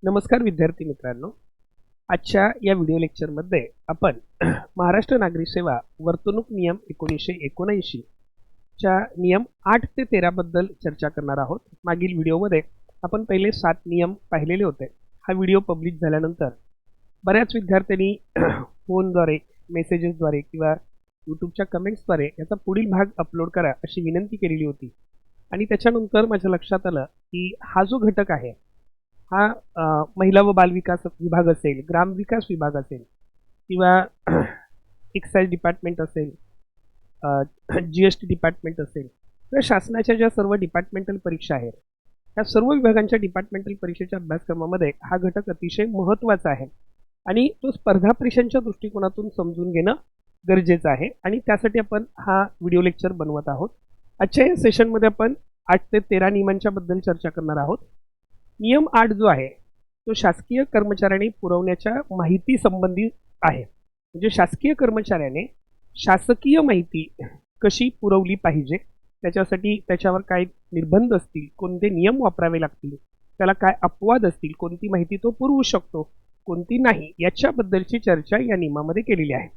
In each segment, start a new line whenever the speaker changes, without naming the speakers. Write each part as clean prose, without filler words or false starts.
नमस्कार विद्यार्थी मित्रांनो, आजच्या या व्हिडिओ लेक्चरमध्ये आपण महाराष्ट्र नागरिक सेवा वर्तणूक नियम 1979 च्या नियम 8 ते 13 बद्दल चर्चा करणार आहोत। मागील व्हिडिओमध्ये आपण पहिले 7 नियम पाहिलेले होते। हा व्हिडिओ पब्लिश झाल्यानंतर बऱ्याच विद्यार्थ्यांनी फोनद्वारे, मेसेजेसद्वारे किंवा यूट्यूबच्या कमेंट्सद्वारे याचा पुढील भाग अपलोड करा अशी विनंती केलेली होती आणि त्याच्यानंतर माझ्या लक्षात आलं की हा जो घटक आहे हा महिला व बालविकास विभाग असेल, ग्रामविकास विभाग असेल किंवा एक्साइज डिपार्टमेंट असेल, GST डिपार्टमेंट असेल किंवा शासनाच्या ज्या सर्व डिपार्टमेंटल परीक्षा आहेत त्या सर्व विभागांच्या डिपार्टमेंटल परीक्षेच्या अभ्यासक्रमामध्ये हा घटक अतिशय महत्त्वाचा आहे आणि तो स्पर्धा परीक्षांच्या दृष्टिकोनातून समजून घेणं गरजेचं आहे आणि त्यासाठी आपण हा व्हिडिओ लेक्चर बनवत आहोत। आजच्या या सेशनमध्ये आपण 8 ते 13 नियमांच्या बद्दल चर्चा करणार आहोत। नियम 8 जो आहे तो शासकीय कर्मचाऱ्यांनी पुरवण्याच्या माहिती संबंधी आहे। म्हणजे शासकीय कर्मचाऱ्याने शासकीय माहिती कशी पुरवली पाहिजे, त्याच्यासाठी त्याच्यावर काय निर्बंध असतील, कोणते नियम वापरावे लागतील, त्याला काय अपवाद असतील, कोणती माहिती तो पुरवू शकतो, कोणती नाही, याच्याबद्दलची चर्चा या नियमामध्ये केलेली आहे।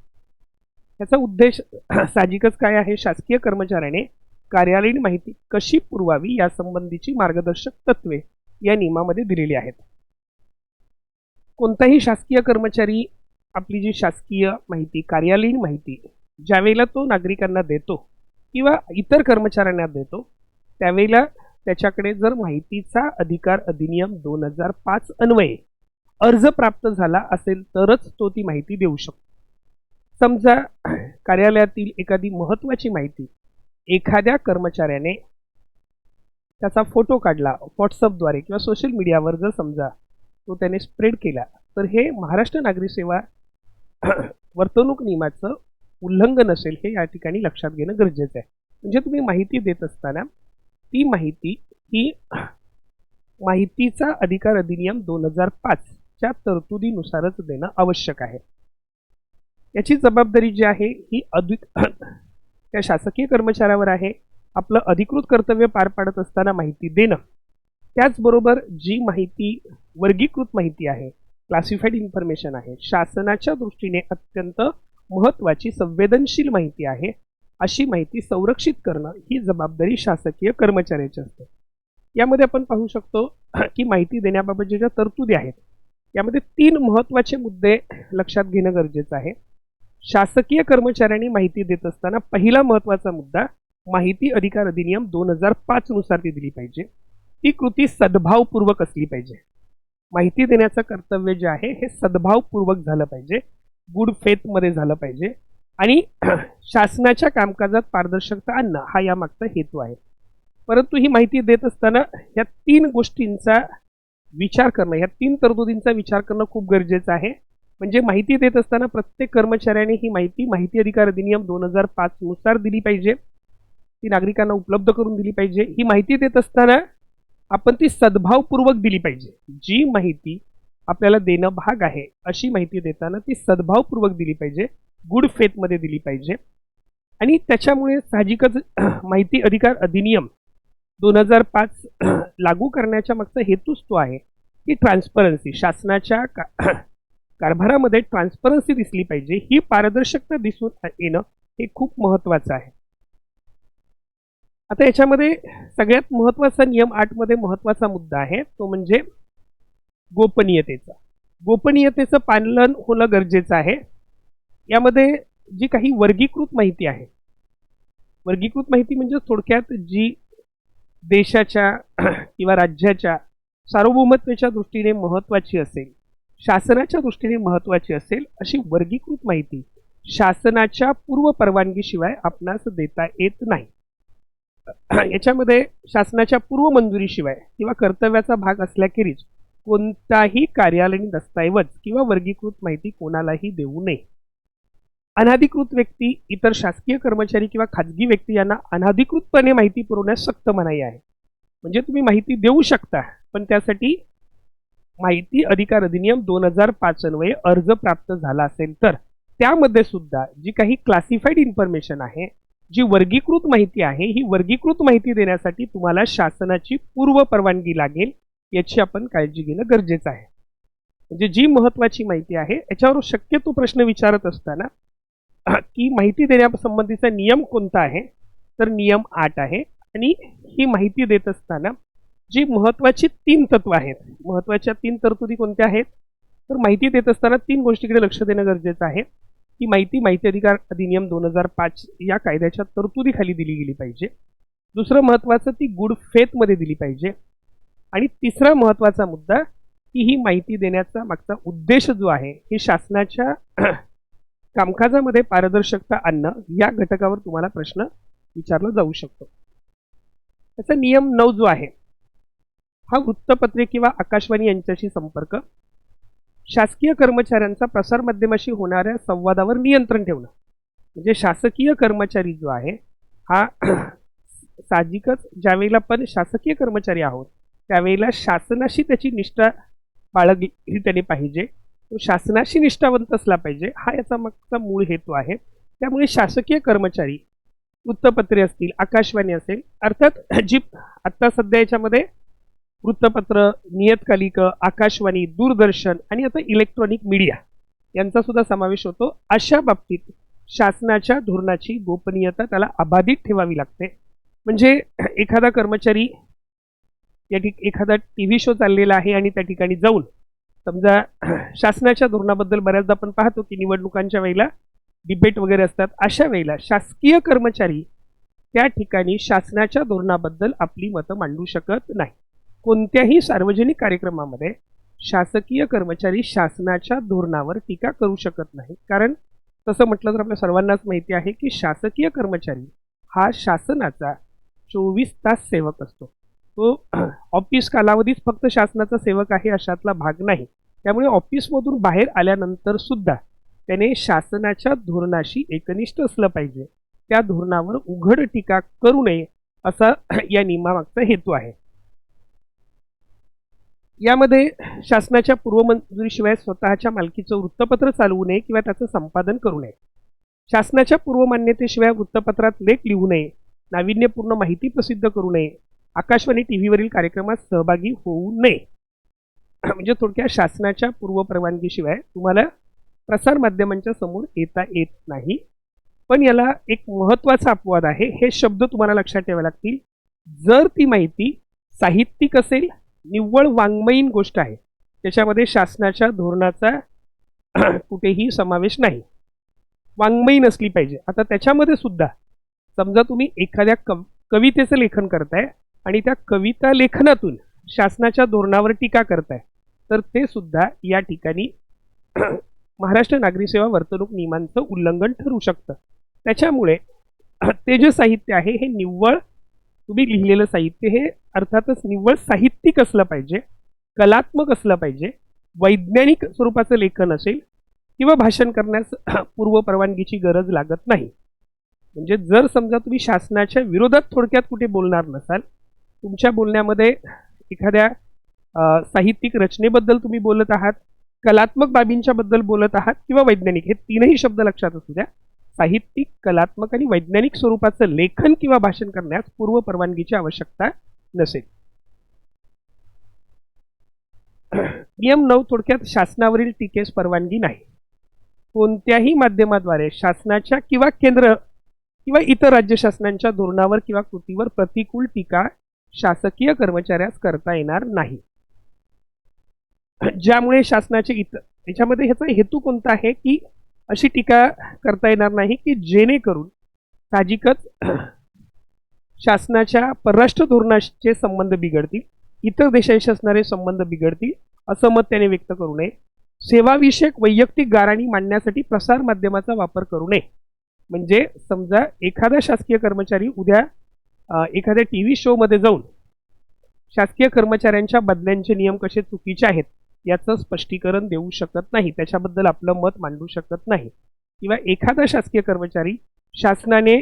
याचा उद्देश साहजिकच काय आहे, शासकीय कर्मचाऱ्याने कार्यालयीन माहिती कशी पुरवावी यासंबंधीची मार्गदर्शक तत्त्वे या नियमामध्ये दिलेली आहेत। कोणताही शासकीय कर्मचारी आपली जी शासकीय माहिती, कार्यालयीन माहिती ज्यावेळेला तो नागरिकांना देतो किंवा इतर कर्मचाऱ्यांना देतो त्यावेळेला त्याच्याकडे जर माहितीचा अधिकार अधिनियम 2005 अन्वये अर्ज प्राप्त झाला असेल तरच तो ती माहिती देऊ शकतो। समजा कार्यालयातील एखादी महत्त्वाची माहिती एखाद्या कर्मचाऱ्याने त्याचा फोटो काढला व्हॉट्सअपद्वारे किंवा सोशल मीडियावर जर समजा तो त्याने स्प्रेड केला तर हे महाराष्ट्र नागरिक सेवा वर्तणूक नियमाचं उल्लंघन असेल हे या ठिकाणी लक्षात घेणं गरजेचं आहे। म्हणजे तुम्ही माहिती देत असताना ती माहिती ही माहितीचा अधिकार अधिनियम 2005 च्या तरतुदीनुसारच देणं आवश्यक आहे। याची जबाबदारी जी आहे ही त्या शासकीय कर्मचाऱ्यावर आहे। आपलं अधिकृत कर्तव्य पार पाडत असताना माहिती देणं, त्याचबरोबर जी माहिती वर्गीकृत माहिती आहे, क्लासिफाईड इन्फॉर्मेशन आहे, शासनाच्या दृष्टीने अत्यंत महत्त्वाची संवेदनशील माहिती आहे, अशी माहिती संरक्षित करणं ही जबाबदारी शासकीय कर्मचाऱ्याची असते। यामध्ये आपण पाहू शकतो की माहिती देण्याबाबत ज्या तरतुदी आहेत यामध्ये 3 महत्त्वाचे मुद्दे लक्षात घेणं गरजेचं आहे। शासकीय कर्मचाऱ्यांनी माहिती देत असताना पहिला महत्त्वाचा मुद्दा, माहिती अधिकार अधिनियम 2005 नुसार ती दिली पाहिजे। ती कृती सद्भावपूर्वक असली पाहिजे। माहिती देण्याचं कर्तव्य जे आहे हे सद्भावपूर्वक झालं पाहिजे, गुड फेथ मध्ये झालं पाहिजे आणि शासनाच्या कामकाजात पारदर्शकता आणणं हा यामागचा हेतू आहे। परंतु ही माहिती देत असताना या 3 गोष्टींचा विचार करणं, या 3 तरतुदींचा विचार करणं खूप गरजेचं आहे। म्हणजे माहिती देत असताना प्रत्येक कर्मचाऱ्याने ही माहिती अधिकार अधिनियम 2005 नुसार दिली पाहिजे, ती नागरिकांना उपलब्ध करून दिली पाहिजे। ही माहिती देत असताना आपण ती सद्भावपूर्वक दिली पाहिजे। जी माहिती आपल्याला देणं भाग आहे अशी माहिती देताना ती सद्भावपूर्वक दिली पाहिजे, गुड फेथ मध्ये दिली पाहिजे आणि त्याच्यामुळे साहजिकच माहिती अधिकार अधिनियम 2005 लागू करण्याच्या मागचा हेतूच तो आहे की ट्रान्सपरन्सी, शासनाच्या कारभारामध्ये ट्रान्सपरन्सी दिसली पाहिजे, ही पारदर्शकता दिसून येणं हे खूप महत्त्वाचं आहे। आता याच्यामध्ये सगळ्यात महत्त्वाचा नियम 8 मध्ये महत्त्वाचा मुद्दा आहे तो म्हणजे गोपनीयतेचा। गोपनीयतेचं पालन होणं गरजेचं आहे। यामध्ये जी काही वर्गीकृत माहिती आहे, वर्गीकृत माहिती म्हणजे थोडक्यात जी देशाच्या किंवा राज्याच्या सार्वभौमत्वाच्या दृष्टीने महत्त्वाची असेल, शासनाच्या दृष्टीने महत्त्वाची असेल अशी वर्गीकृत माहिती शासनाच्या पूर्व परवानगीशिवाय आपणास देता येत नाही। याच्यामध्ये शासनाच्या पूर्व मंजुरीशिवाय किंवा कर्तव्याचा भाग असल्याखेरीज कोणताही कार्यालयीन दस्तऐवज किंवा वर्गीकृत माहिती कोणालाही देऊ नये। अनधिकृत व्यक्ती, इतर शासकीय कर्मचारी किंवा खाजगी व्यक्ती यांना अनधिकृतपणे माहिती पुरवण्यास सक्त मनाई आहे। म्हणजे तुम्ही माहिती देऊ शकता पण त्यासाठी माहिती अधिकार अधिनियम 2005 अन्वये अर्ज प्राप्त झाला असेल तर त्यामध्ये सुद्धा जी काही क्लासिफाईड इन्फॉर्मेशन आहे, जी वर्गीकृत माहिती आहे, ही वर्गीकृत माहिती देण्यासाठी तुम्हाला शासनाची पूर्व परवानगी लागेल, याची आपण काळजी घेणं गरजेचं आहे। म्हणजे जी महत्त्वाची माहिती आहे याच्यावर शक्यतो प्रश्न विचारत असताना की माहिती देण्यासंबंधीचा नियम कोणता आहे, तर नियम 8 आहे. आणि ही माहिती देत असताना जी महत्त्वाची 3 तत्व आहेत, महत्त्वाच्या 3 तरतुदी कोणत्या आहेत, तर माहिती देत असताना 3 गोष्टीकडे लक्ष देणं गरजेचं आहे. की माहिती अधिकार अधिनियम 2005 या कायद्याच्या तरतुदीखाली दिली गेली पाहिजे. दुसरं महत्त्वाचं ती गुड फेथमध्ये दिली पाहिजे. आणि तिसरा महत्त्वाचा मुद्दा की ही माहिती देण्याचा मागचा उद्देश जो आहे हे शासनाच्या कामकाजामध्ये पारदर्शकता आणणं, या घटकावर तुम्हाला प्रश्न विचारला जाऊ शकतो. त्याचा नियम 9 जो आहे हा वृत्तपत्रे किंवा आकाशवाणी यांच्याशी संपर्क, शासकीय कर्मचाऱ्यांचा प्रसारमाध्यमाशी होणाऱ्या संवादावर नियंत्रण ठेवणं. म्हणजे शासकीय कर्मचारी जो आहे हा साहजिकच ज्यावेळेला पण शासकीय कर्मचारी आहोत त्यावेळेला शासनाशी त्याची निष्ठा बाळगली त्याने पाहिजे, तो शासनाशी निष्ठावंत असला पाहिजे, हा याचा मागचा मूळ हेतू आहे. त्यामुळे शासकीय कर्मचारी वृत्तपत्रे असतील, आकाशवाणी असेल, अर्थात जी आत्ता सध्या याच्यामध्ये वृत्तपत्र, नियतकालिक, आकाशवाणी, दूरदर्शन आणि आता इलेक्ट्रॉनिक मीडिया यांचा सुद्धा समावेश होतो. अशा बाबतीत शासनाच्या धोरणाची गोपनीयता त्याला अबाधित ठेवावी लागते. म्हणजे एखादा कर्मचारी एखादा टीव्ही शो चाललेला आहे आणि त्या ठिकाणी जाऊन समजा शासनाच्या धोरणाबद्दल बऱ्याचदा आपण पाहतो की निवडणुकांच्या वेळेला डिबेट वगैरे असतात, अशा वेळेला शासकीय कर्मचारी त्या ठिकाणी शासनाच्या धोरणाबद्दल आपली मतं मांडू शकत नाही. कोणत्याही सार्वजनिक कार्यक्रमामध्ये शासकीय कर्मचारी शासनाच्या धोरणावर टीका करू शकत नाही. कारण तसं म्हटलं तर आपल्या सर्वांनाच माहिती आहे की शासकीय कर्मचारी हा शासनाचा 24 तास सेवक असतो. तो ऑफिस कालावधीत फक्त शासनाचा सेवक आहे अशातला भाग नाही. त्यामुळे ऑफिसमधून बाहेर आल्यानंतर सुद्धा त्याने शासनाच्या धोरणाशी एकनिष्ठ असलं पाहिजे, त्या धोरणावर उघड टीका करू नये असा या नियमामागचा हेतू आहे. यामध्ये शासनाच्या पूर्वमंजुरीशिवाय स्वतःच्या मालकीचं वृत्तपत्र चालवू नये किंवा त्याचं संपादन करू नये, शासनाच्या पूर्वमान्यतेशिवाय वृत्तपत्रात लेख लिहू नये, नाविन्यपूर्ण माहिती प्रसिद्ध करू नये, आकाशवाणी टीव्हीवरील कार्यक्रमात सहभागी होऊ नये. म्हणजे थोडक्यात शासनाच्या पूर्वपरवानगीशिवाय तुम्हाला प्रसारमाध्यमांच्या समोर येता येत नाही. पण याला एक महत्त्वाचा अपवाद आहे, हे शब्द तुम्हाला लक्षात ठेवावे लागतील. जर ती माहिती साहित्यिक असेल, निव्वळ वाङ्मयीन गोष्ट आहे, त्याच्यामध्ये शासनाच्या धोरणाचा कुठेही समावेश नाही, वाङ्मयीन असली पाहिजे. आता त्याच्यामध्ये सुद्धा समजा तुम्ही एखाद्या कवितेचं लेखन करताय आणि त्या कविता लेखनातून शासनाच्या धोरणावर टीका करताय, तर ते सुद्धा या ठिकाणी महाराष्ट्र नागरी सेवा वर्तणूक नियमांचं उल्लंघन ठरू शकतं. त्याच्यामुळे ते जे साहित्य आहे हे निव्वळ तुम्ही लिहिलेलं साहित्य हे अर्थातच निव्वळ साहित्यिक असलं पाहिजे, कलात्मक असलं पाहिजे, वैज्ञानिक स्वरूपाचं लेखन असेल किंवा भाषण करण्यास पूर्व परवानगीची गरज लागत नाही. म्हणजे जर समजा तुम्ही शासनाच्या विरोधात थोडक्यात कुठे बोलणार नसाल, तुमच्या बोलण्यामध्ये एखाद्या साहित्यिक रचनेबद्दल तुम्ही बोलत आहात, कलात्मक बाबींच्या बद्दल बोलत आहात किंवा वैज्ञानिक, हे तीनही शब्द लक्षात असू द्या, साहित्यिक, कलात्मक आणि वैज्ञानिक स्वरूपाचं लेखन किंवा भाषण करण्यास पूर्व परवानगीची आवश्यकता नसेल. नियम 9 थोडक्यात शासनावरील टीकेस परवानगी नाही. कोणत्याही माध्यमाद्वारे शासनाच्या किंवा केंद्र किंवा इतर राज्य शासनांच्या धोरणावर किंवा कृतीवर प्रतिकूल टीका शासकीय कर्मचाऱ्यास करता येणार नाही. ज्यामुळे शासनाचे इतर याच्यामध्ये ह्याचा हेतू कोणता आहे की अशी टीका करता येणार नाही की जेणेकरून साहजिकच शासनाच्या परराष्ट्र धोरणाचे संबंध बिघडतील, इतर देशांशी असणारे संबंध बिघडतील असं मत त्याने व्यक्त करू नये. सेवाविषयक वैयक्तिक गाऱ्हाणी मांडण्यासाठी प्रसार माध्यमाचा वापर करू नये. म्हणजे समजा एखादा शासकीय कर्मचारी उद्या एखाद्या टीव्ही शोमध्ये जाऊन शासकीय कर्मचाऱ्यांच्या बदल्यांचे नियम कसे चुकीचे आहेत याचं स्पष्टीकरण देऊ शकत नाही, त्याच्याबद्दल आपलं मत मांडू शकत नाही, किंवा एखादा शासकीय कर्मचारी शासनाने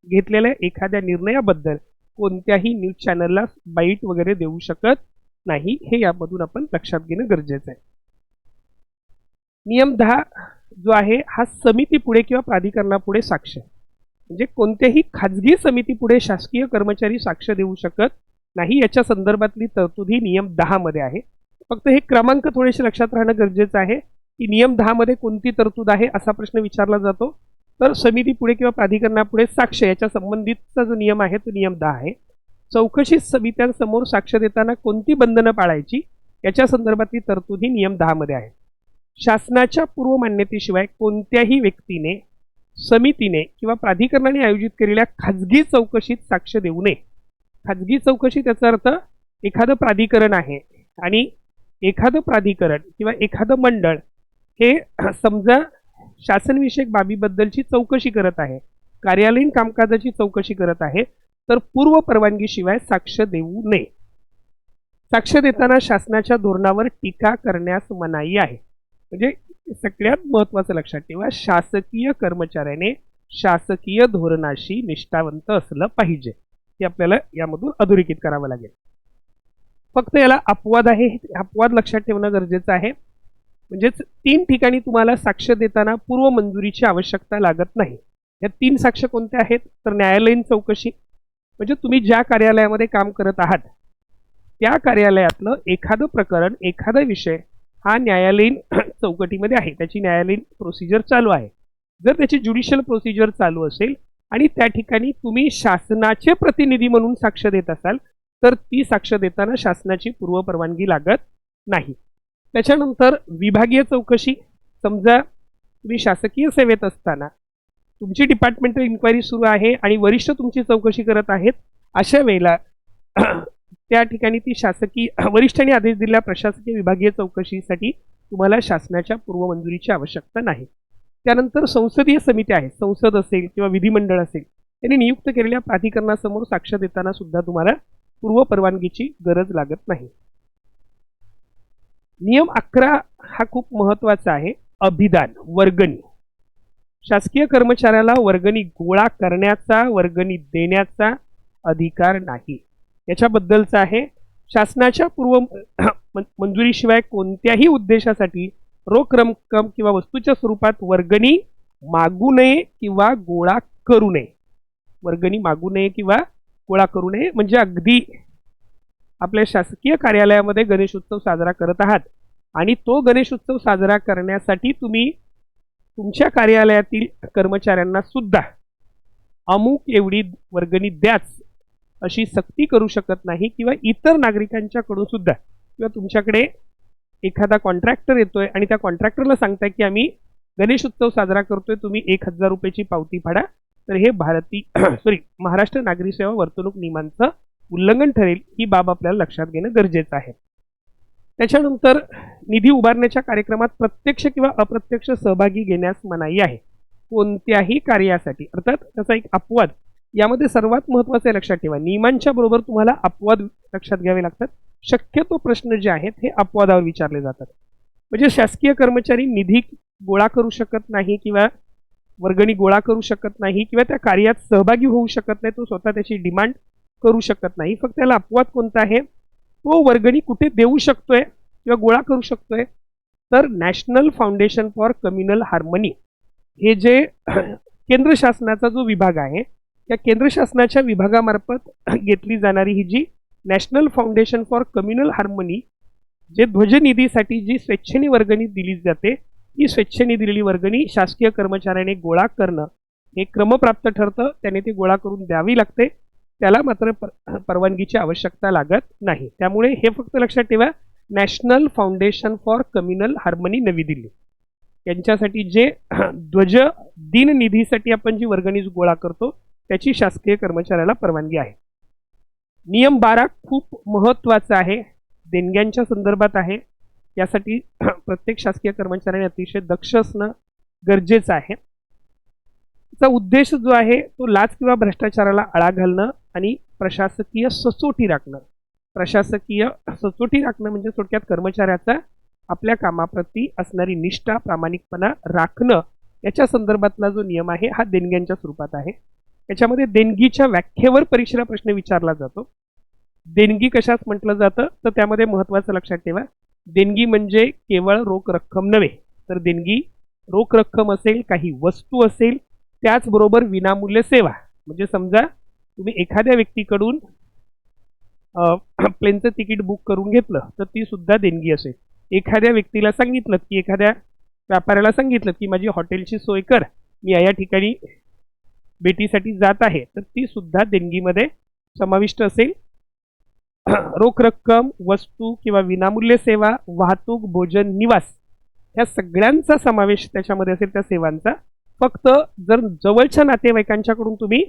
घेतलेल्या एखाद्या निर्णयाबद्दल कोणत्याही न्यूज चॅनलला बाईट वगैरे देऊ शकत नाही, हे यामधून आपण लक्षात घेणं गरजेचं आहे. नियम 10 जो आहे हा समितीपुढे किंवा प्राधिकरणापुढे साक्ष, म्हणजे कोणत्याही खाजगी समितीपुढे शासकीय कर्मचारी साक्ष देऊ शकत नाही, याच्या संदर्भातली तरतूद ही नियम 10 मध्ये आहे. फक्त हे क्रमांक थोडेसे लक्षात राहणं गरजेचं आहे की नियम 10 मध्ये कोणती तरतूद आहे असा प्रश्न विचारला जातो. तर समिती पुढे किंवा प्राधिकरणापुढे साक्ष याच्या संबंधितचा जो नियम आहे तो नियम 10 आहे. चौकशी समित्यांसमोर साक्ष देताना कोणती बंधनं पाळायची याच्या संदर्भातली तरतूद ही नियम 10 मध्ये आहे. शासनाच्या पूर्व मान्यतेशिवाय कोणत्याही व्यक्तीने, समितीने किंवा प्राधिकरणाने आयोजित केलेल्या खाजगी चौकशीत साक्ष देऊ नये. खाजगी चौकशी त्याचा अर्थ एखादं प्राधिकरण आहे आणि एखादं प्राधिकरण किंवा एखादं मंडळ हे समजा शासनविषयक बाबीबद्दलची चौकशी करत आहे, कार्यालयीन कामकाजाची चौकशी करत आहे, तर पूर्व परवानगीशिवाय साक्ष देऊ नये. साक्ष देताना शासनाच्या धोरणावर टीका करण्यास मनाई आहे. म्हणजे सगळ्यात महत्त्वाचं लक्षात ठेवा, शासकीय कर्मचाऱ्याने शासकीय धोरणाशी निष्ठावंत असलं पाहिजे. हे आपल्याला यामधून अधोरेखित करावं लागेल. फक्त याला अपवाद आहे, अपवाद लक्षात ठेवणं गरजेचं आहे. म्हणजेच 3 ठिकाणी तुम्हाला साक्ष देताना पूर्व मंजुरीची आवश्यकता लागत नाही. या 3 साक्ष कोणत्या आहेत तर न्यायालयीन चौकशी, म्हणजे तुम्ही ज्या कार्यालयामध्ये काम करत आहात त्या कार्यालयातलं एखादं प्रकरण, एखादा विषय हा न्यायालयीन चौकटीमध्ये आहे, त्याची न्यायालयीन प्रोसिजर चालू आहे. जर त्याची ज्युडिशियल प्रोसिजर चालू असेल आणि त्या ठिकाणी तुम्ही शासनाचे प्रतिनिधी म्हणून साक्ष देत असाल तर ती साक्ष देताना शासनाची पूर्व परवानगी लागत नाही. त्याच्यानंतर विभागीय चौकशी, समजा तुम्ही शासकीय सेवेत असताना तुमची डिपार्टमेंटल इन्क्वायरी सुरू आहे आणि वरिष्ठ तुमची चौकशी करत आहेत, अशा वेळेला त्या ठिकाणी ती शासकीय वरिष्ठांनी आदेश दिलेल्या प्रशासकीय विभागीय चौकशीसाठी तुम्हाला शासनाच्या पूर्व मंजुरीची आवश्यकता नाही. त्यानंतर संसदीय समिती आहे, संसद असेल किंवा विधिमंडळ असेल, त्यांनी नियुक्त केलेल्या प्राधिकरणासमोर साक्ष देताना सुद्धा तुम्हाला पूर्व परवानगीची गरज लागत नाही. नियम 11 हा खूप महत्त्वाचा आहे. अभिदान, वर्गणी. शासकीय कर्मचाऱ्याला वर्गणी गोळा करण्याचा, वर्गणी देण्याचा अधिकार नाही. याच्याबद्दलचं आहे, शासनाच्या पूर्व मंजुरीशिवाय कोणत्याही उद्देशासाठी रोख रक्कम किंवा वस्तूच्या स्वरूपात वर्गणी मागू नये किंवा गोळा करू नये. वर्गणी मागू नये किंवा गोळा करू नये म्हणजे अगदी आपल्या शासकीय कार्यालयामध्ये गणेशोत्सव साजरा करत आहात आणि तो गणेशोत्सव साजरा करण्यासाठी तुम्ही तुमच्या कार्यालयातील कर्मचाऱ्यांना सुद्धा अमुक एवढी वर्गणी द्याच अशी सक्ती करू शकत नाही, किंवा इतर नागरिकांच्याकडून सुद्धा, किंवा तुमच्याकडे एखादा कॉन्ट्रॅक्टर येतोय आणि त्या कॉन्ट्रॅक्टरला सांगताय की आम्ही गणेशोत्सव साजरा करतोय, तुम्ही 1000 रुपयाची पावती फाडा, तर हे महाराष्ट्र नागरी सेवा वर्तणूक नियमांचं उल्लंघन ठरेल. ही बाब आपल्याला लक्षात घेणं गरजेचं आहे. त्याच्यानंतर निधी उभारण्याच्या कार्यक्रमात प्रत्यक्ष किंवा अप्रत्यक्ष सहभागी घेण्यास मनाई आहे कोणत्याही कार्यासाठी. अर्थात त्याचा एक अपवाद यामध्ये सर्वात महत्त्वाचं लक्षात ठेवा, नियमांच्या बरोबर तुम्हाला अपवाद लक्षात घ्यावे लागतात. शक्यतो प्रश्न जे आहेत हे अपवादावर विचारले जातात. म्हणजे शासकीय कर्मचारी निधी गोळा करू शकत नाही किंवा वर्गणी गोळा करू शकत नाही किंवा त्या कार्यात सहभागी होऊ शकत नाही, तो स्वतः त्याची डिमांड करू शकत नाही. फक्त त्याला अपवाद कोणता आहे, तो वर्गणी कुठे देऊ शकतोय किंवा गोळा करू शकतोय तर national foundation for communal harmony हे जे केंद्र शासनाचा जो विभाग आहे त्या केंद्र शासनाच्या विभागामार्फत घेतली जाणारी ही जी national foundation for communal harmony जे ध्वजनिधीसाठी जी स्वेच्छेने वर्गणी दिली जाते, ही स्वेच्छेने दिलेली वर्गणी शासकीय कर्मचाऱ्याने गोळा करणं हे क्रमप्राप्त ठरतं. त्याने ते गोळा करून द्यावी लागते, त्याला मात्र परवानगीची आवश्यकता लागत नाही. त्यामुळे हे फक्त लक्षात ठेवा, national foundation for communal harmony नवी दिल्ली यांच्यासाठी जे ध्वज दिन निधीसाठी आपण जी वर्गणी गोळा करतो त्याची शासकीय कर्मचाऱ्याला परवानगी आहे. नियम 12 खूप महत्त्वाचा आहे, देणग्यांच्या संदर्भात आहे. यासाठी प्रत्येक शासकीय कर्मचाऱ्याने अतिशय दक्ष असणं गरजेचं आहे. त्याचा उद्देश जो आहे तो लाच किंवा भ्रष्टाचाराला आळा घालणं आणि प्रशासकीय सचोटी राखणं. प्रशासकीय सचोटी राखणं म्हणजे थोडक्यात कर्मचाऱ्याचा आपल्या कामाप्रती असणारी निष्ठा, प्रामाणिकपणा राखणं याच्या संदर्भातला जो नियम आहे हा देणग्यांच्या स्वरूपात आहे. याच्यामध्ये देणगीच्या व्याख्येवर परीक्षेला प्रश्न विचारला जातो. देणगी कशास म्हटलं जातं तर त्यामध्ये महत्त्वाचं लक्षात ठेवा, देणगी म्हणजे केवळ रोख रक्कम नव्हे, तर देणगी रोख रक्कम असेल, काही वस्तू असेल, त्याचबरोबर विनामूल्य सेवा. म्हणजे समजा तुम्ही एखाद्या व्यक्तीकडून प्लेनचं तिकीट बुक करून घेतलं तर ती सुद्धा देणगी असेल. एखाद्या व्यक्तीला सांगितलं की एखाद्या व्यापाऱ्याला सांगितलं की माझी हॉटेलची सोय कर, मी या ठिकाणी भेटीसाठी जात आहे, तर ती सुद्धा देणगीमध्ये समाविष्ट असेल. रोख रक्कम, वस्तू किंवा विनामूल्य सेवा, वाहतूक, भोजन, निवास या सगळ्यांचा समावेश त्याच्यामध्ये असेल त्या सेवांचा. फक्त जर जवळच्या नातेवाईकांच्याकडून तुम्ही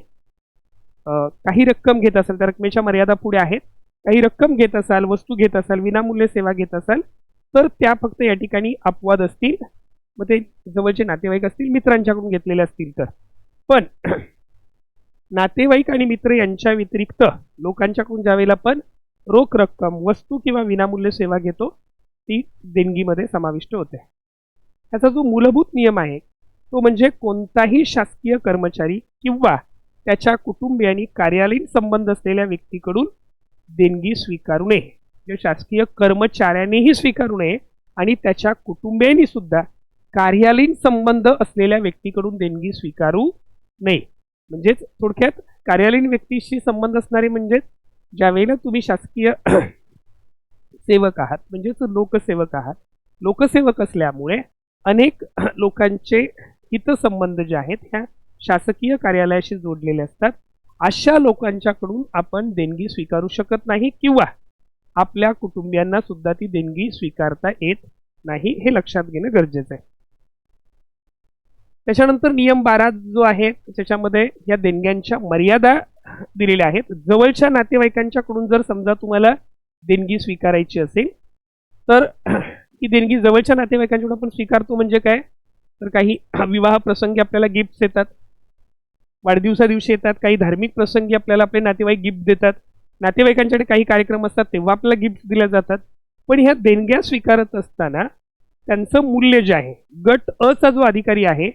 काही रक्कम घेत असाल, त्या रकमेच्या मर्यादा पुढे आहेत, काही रक्कम घेत असाल, वस्तू घेत असाल, विनामूल्य सेवा घेत असाल, तर त्या फक्त या ठिकाणी अपवाद असतील. मग ते जवळचे नातेवाईक असतील, मित्रांच्याकडून घेतलेले असतील तर. पण नातेवाईक आणि मित्र यांच्या व्यतिरिक्त लोकांच्याकडून ज्यावेळेला पण रोख रक्कम, वस्तू किंवा विनामूल्य सेवा घेतो ती देणगीमध्ये समाविष्ट होते. त्याचा जो मूलभूत नियम आहे तो म्हणजे कोणताही शासकीय कर्मचारी किंवा त्याच्या कुटुंबियांनी कार्यालयीन संबंध असलेल्या व्यक्तीकडून देणगी स्वीकारू नये. जे शासकीय कर्मचाऱ्यानेही स्वीकारू नये आणि त्याच्या कुटुंबियांनी सुद्धा कार्यालयीन संबंध असलेल्या व्यक्तीकडून देणगी स्वीकारू नये. म्हणजेच थोडक्यात कार्यालयीन व्यक्तीशी संबंध असणारे म्हणजे ज्यावेळेला तुम्ही शासकीय सेवक आहात, म्हणजेच लोकसेवक आहात. लोकसेवक असल्यामुळे अनेक लोकांचे हितसंबंध जे आहेत ह्या शासकीय कार्यालयाशी जोडलेले असतात. अशा लोकांच्याकडून आपण देणगी स्वीकारू शकत नाही किंवा आपल्या कुटुंबियांना सुद्धा ती देणगी स्वीकारता येत नाही, हे लक्षात घेणं गरजेचं आहे. त्याच्यानंतर नियम 12 जो आहे त्याच्यामध्ये या देणग्यांच्या मर्यादा दिलेल्या आहेत. जवळच्या नातेवाईकांच्याकडून जर समजा तुम्हाला देणगी स्वीकारायची असेल तर ही देणगी जवळच्या नातेवाईकांकडून आपण स्वीकारतो म्हणजे काय, तर काही विवाह प्रसंगी आपल्याला गिफ्ट्स येतात, वाढदिवसा दिवशी येतात, काही धार्मिक प्रसंगी आपल्याला आपले नातेवाईक गिफ्ट देतात, नातेवाईकांच्याकडे काही कार्यक्रम असतात तेव्हा आपल्याला गिफ्ट दिल्या जातात. पण ह्या देणग्या स्वीकारत असताना त्यांचं मूल्य जे आहे, गट अ चा जो अधिकारी आहे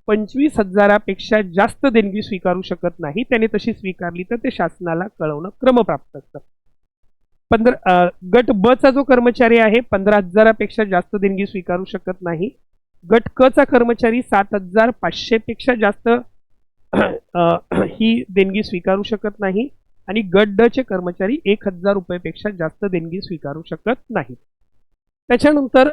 25,000पेक्षा जास्त देणगी स्वीकारू शकत नाही. त्याने तशी स्वीकारली तर ते शासनाला कळवणं क्रमप्राप्त असतं. गट ब चा जो कर्मचारी आहे 15,000पेक्षा जास्त देणगी स्वीकारू शकत नाही. गट क चा कर्मचारी 7,500पेक्षा जास्त ही देणगी स्वीकारू शकत नाही आणि गट ड चे कर्मचारी 1,000 रुपयेपेक्षा जास्त देणगी स्वीकारू शकत नाहीत. त्याच्यानंतर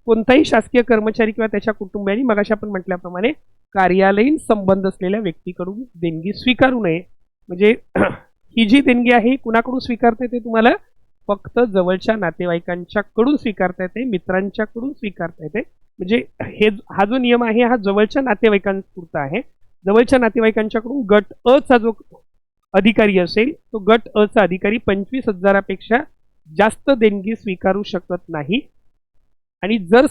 कोणताही शासकीय कर्मचारी किंवा त्याच्या कुटुंबियांनी मगाशी आपण म्हटल्याप्रमाणे कार्यालयीन संबंध असलेल्या व्यक्तीकडून देणगी स्वीकारू नये. म्हणजे ही जी देणगी आहे कुणाकडून स्वीकारता येते, तुम्हाला फक्त जवळच्या नातेवाईकांच्याकडून स्वीकारता येते, मित्रांच्याकडून स्वीकारता येते. म्हणजे हा जो नियम आहे हा जवळच्या नातेवाईकांपुरता आहे. जवळच्या नातेवाईकांच्याकडून गट अ चा जो अधिकारी असेल तो गट अ चा अधिकारी 25,000पेक्षा जास्त देणगी स्वीकारू शकत नाही. आणि जर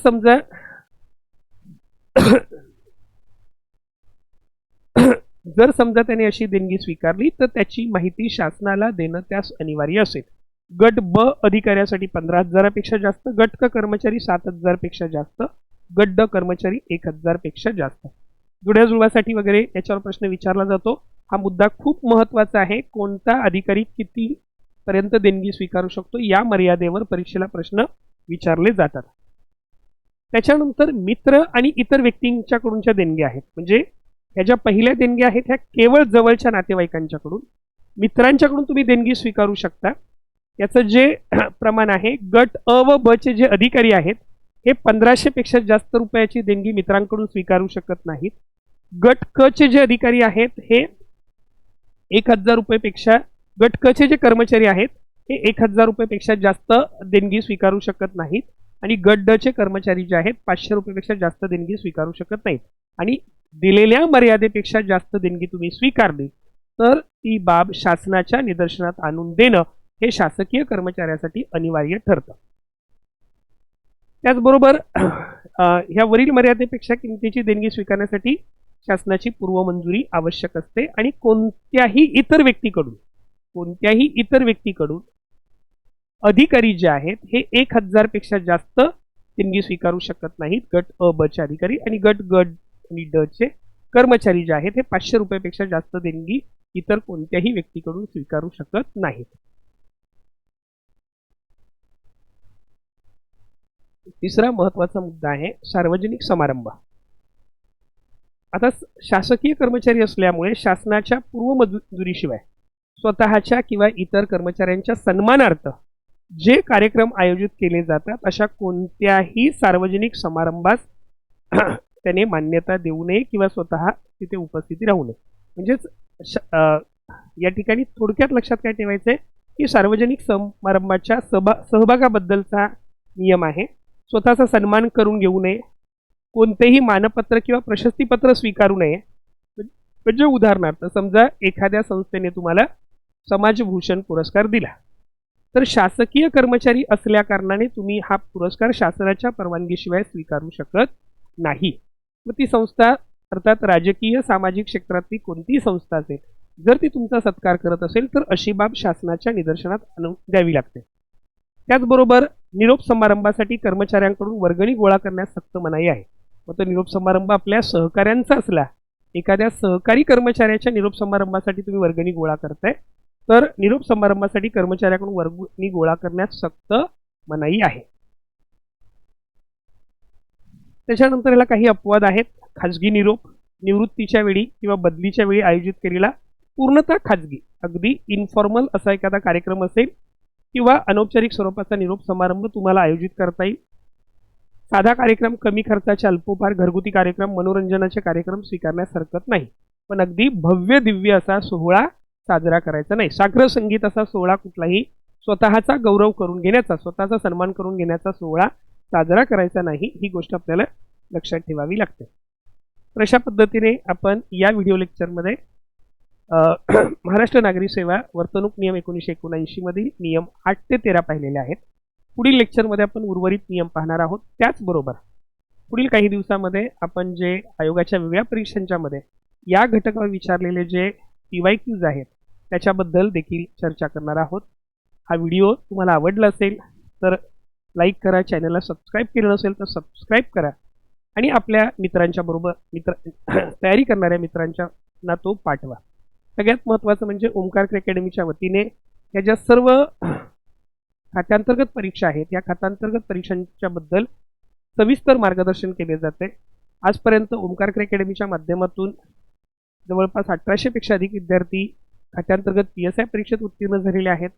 समजा त्याने अशी देणगी स्वीकारली तर त्याची माहिती शासनाला देणं त्यास अनिवार्य असेल. गट ब अधिकाऱ्यासाठी 15,000पेक्षा जास्त, गट क कर्मचारी 7,000पेक्षा जास्त, गट ड कर्मचारी 1,000पेक्षा जास्त. जुळ्याजुळवासाठी वगैरे याच्यावर प्रश्न विचारला जातो. हा मुद्दा खूप महत्त्वाचा आहे. कोणता अधिकारी किती पर्यंत देणगी स्वीकारू शकतो या मर्यादेवर परीक्षेला प्रश्न विचारले जातात. त्याच्यानंतर मित्र आणि इतर व्यक्तींच्याकडूनच्या देणग्या आहेत. म्हणजे ह्या ज्या पहिल्या देणग्या आहेत ह्या केवळ जवळच्या नातेवाईकांच्याकडून. मित्रांच्याकडून तुम्ही देणगी स्वीकारू शकता. याचं जे प्रमाण आहे, गट अ व ब चे जे अधिकारी आहेत हे 1,500पेक्षा जास्त रुपयाची देणगी मित्रांकडून स्वीकारू शकत नाहीत. गट क चे जे अधिकारी आहेत हे 1,000 रुपयेपेक्षा, गट क चे जे कर्मचारी आहेत हे 1,000 रुपयेपेक्षा जास्त देणगी स्वीकारू शकत नाहीत. आणि गट ड चे कर्मचारी जे आहेत 500 रुपयेपेक्षा जास्त देणगी स्वीकारू शकत नाहीत. आणि दिलेल्या मर्यादेपेक्षा जास्त देणगी तुम्ही स्वीकारली तर ती बाब शासनाच्या निदर्शनात आणून देणं हे शासकीय कर्मचाऱ्यासाठी अनिवार्य ठरतं. त्याचबरोबर ह्या वरील मर्यादेपेक्षा किमतीची देणगी स्वीकारण्यासाठी शासनाची पूर्वमंजुरी आवश्यक असते. आणि कोणत्याही इतर व्यक्तीकडून अधिकारी जे आहेत हे 1,000पेक्षा जास्त देणगी स्वीकारू शकत नाहीत, गट अ ब चे अधिकारी. आणि गट ग आणि ड चे कर्मचारी जे आहेत हे 500 रुपयेपेक्षा जास्त देणगी इतर कोणत्याही व्यक्तीकडून स्वीकारू शकत नाहीत. तिसरा महत्त्वाचा मुद्दा आहे सार्वजनिक समारंभ. आता शासकीय कर्मचारी असल्यामुळे शासनाच्या पूर्वमंजुरीशिवाय स्वतःच्या किंवा इतर कर्मचाऱ्यांच्या सन्मानार्थ जे कार्यक्रम आयोजित केले जातात अशा कोणत्याही सार्वजनिक समारंभास त्याने मान्यता देऊ नये किंवा स्वतः तिथे उपस्थिती राहू नये. म्हणजेच या ठिकाणी थोडक्यात लक्षात काय ठेवायचं आहे की सार्वजनिक समारंभाच्या सहभागाबद्दलचा नियम आहे. स्वतःचा सन्मान करून घेऊ नये, कोणतेही मानपत्र किंवा प्रशस्तीपत्र स्वीकारू नये. म्हणजे उदाहरणार्थ समजा एखाद्या संस्थेने तुम्हाला समाजभूषण पुरस्कार दिला, तर शासकीय कर्मचारी असल्या कारणाने तुम्ही हा पुरस्कार शासनाच्या परवानगीशिवाय स्वीकारू शकत नाही. मग ती संस्था अर्थात राजकीय सामाजिक क्षेत्रातली कोणतीही संस्था असेल, जर ती तुमचा सत्कार करत असेल तर अशी बाब शासनाच्या निदर्शनात आणून द्यावी लागते. त्याचबरोबर निरोप समारंभासाठी कर्मचाऱ्यांकडून वर्गणी गोळा करण्यास सक्त मनाई आहे. मग तो निरोप समारंभ आपल्या सहकाऱ्यांचा असला, एखाद्या सहकारी कर्मचाऱ्याच्या निरोप समारंभासाठी तुम्ही वर्गणी गोळा करताय, तर निरोप समारंभासाठी कर्मचाऱ्याकडून वर्गणी गोळा करण्यास सक्त मनाई आहे. त्याच्यानंतर याला काही अपवाद आहेत. खाजगी निरोप, निवृत्तीच्या वेळी किंवा बदलीच्या वेळी आयोजित केलेला पूर्णतः खाजगी, अगदी इन्फॉर्मल असा एखादा कार्यक्रम असेल किंवा अनौपचारिक स्वरूपाचा निरोप समारंभ तुम्हाला आयोजित करता येईल. साधा कार्यक्रम, कमी खर्चाचे अल्पोपहार, घरगुती कार्यक्रम, मनोरंजनाचे कार्यक्रम स्वीकारण्यास हरकत नाही. पण अगदी भव्य दिव्य असा सोहळा साजरा करायचा नाही. सागर संगीत असा सोहळा कुठलाही स्वतःचा गौरव करून घेण्याचा, स्वतःचा सन्मान करून घेण्याचा सोहळा साजरा करायचा नाही. ही गोष्ट आपल्याला लक्षात ठेवावी लागते. तर अशा पद्धतीने आपण या व्हिडिओ लेक्चरमध्ये महाराष्ट्र नागरी सेवा वर्तणूक नियम 1979 मधील नियम 8 ते 13 पाहिलेले आहेत. पुढील लेक्चरमध्ये आपण उर्वरित नियम पाहणार आहोत. त्याचबरोबर पुढील काही दिवसामध्ये आपण जे आयोगाच्या वेगळ्या परीक्षांच्या मध्ये या घटकावर विचारलेले जे PYQs आहेत त्याच्याबद्दल देखील चर्चा करणार आहोत. हा व्हिडिओ तुम्हाला आवडला असेल तर लाईक करा, चॅनलला सबस्क्राईब केलं नसेल तर सबस्क्राईब करा आणि आपल्या मित्रांच्या बरोबर तयारी करणाऱ्या मित्रांना तो पाठवा. सगळ्यात महत्त्वाचं म्हणजे ओमकार अकॅडमीच्या वतीने या ज्या सर्व खात्यांतर्गत परीक्षा आहेत या खात्यांतर्गत परीक्षांच्या बद्दल सविस्तर मार्गदर्शन केले जाते. आजपर्यंत ओमकार अकॅडमीच्या माध्यमातून जवळपास 1800 पेक्षा अधिक विद्यार्थी खात्यांतर्गत PSI परीक्षेत उत्तीर्ण झालेले आहेत.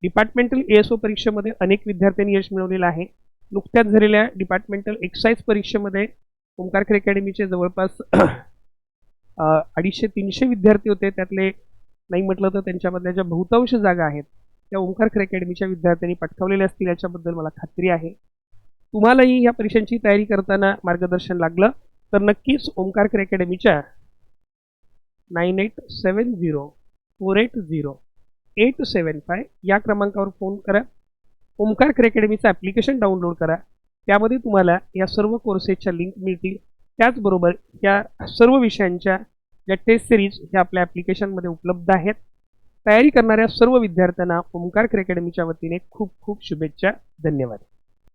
डिपार्टमेंटल ASO परीक्षेमध्ये अनेक विद्यार्थ्यांनी यश मिळवलेलं आहे. नुकत्याच झालेल्या डिपार्टमेंटल एक्साईज परीक्षेमध्ये ओमकार अकॅडमीचे जवळपास 250-300 विद्यार्थी होते. त्यातले नाही म्हटलं तर त्यांच्यामधल्या ज्या बहुतांश जागा आहेत त्या ओमकार अकॅडमीच्या विद्यार्थ्यांनी पटकावलेल्या असतील याच्याबद्दल मला खात्री आहे. तुम्हालाही या परीक्षांची तयारी करताना मार्गदर्शन लागलं तर नक्कीच ओमकार अकॅडमीच्या 9870480875 या क्रमांकावर फोन करा. ओमकार अकॅडमीचं ॲप्लिकेशन डाउनलोड करा. त्यामध्ये तुम्हाला या सर्व कोर्सेसच्या लिंक मिळतील. त्याचबरोबर या सर्व विषयांच्या ज्या टेस्ट सिरीज ह्या आपल्या ॲप्लिकेशनमध्ये उपलब्ध आहेत. तयारी करणाऱ्या सर्व विद्यार्थ्यांना ओमकार अकॅडमीच्या वतीने खूप खूप शुभेच्छा. धन्यवाद.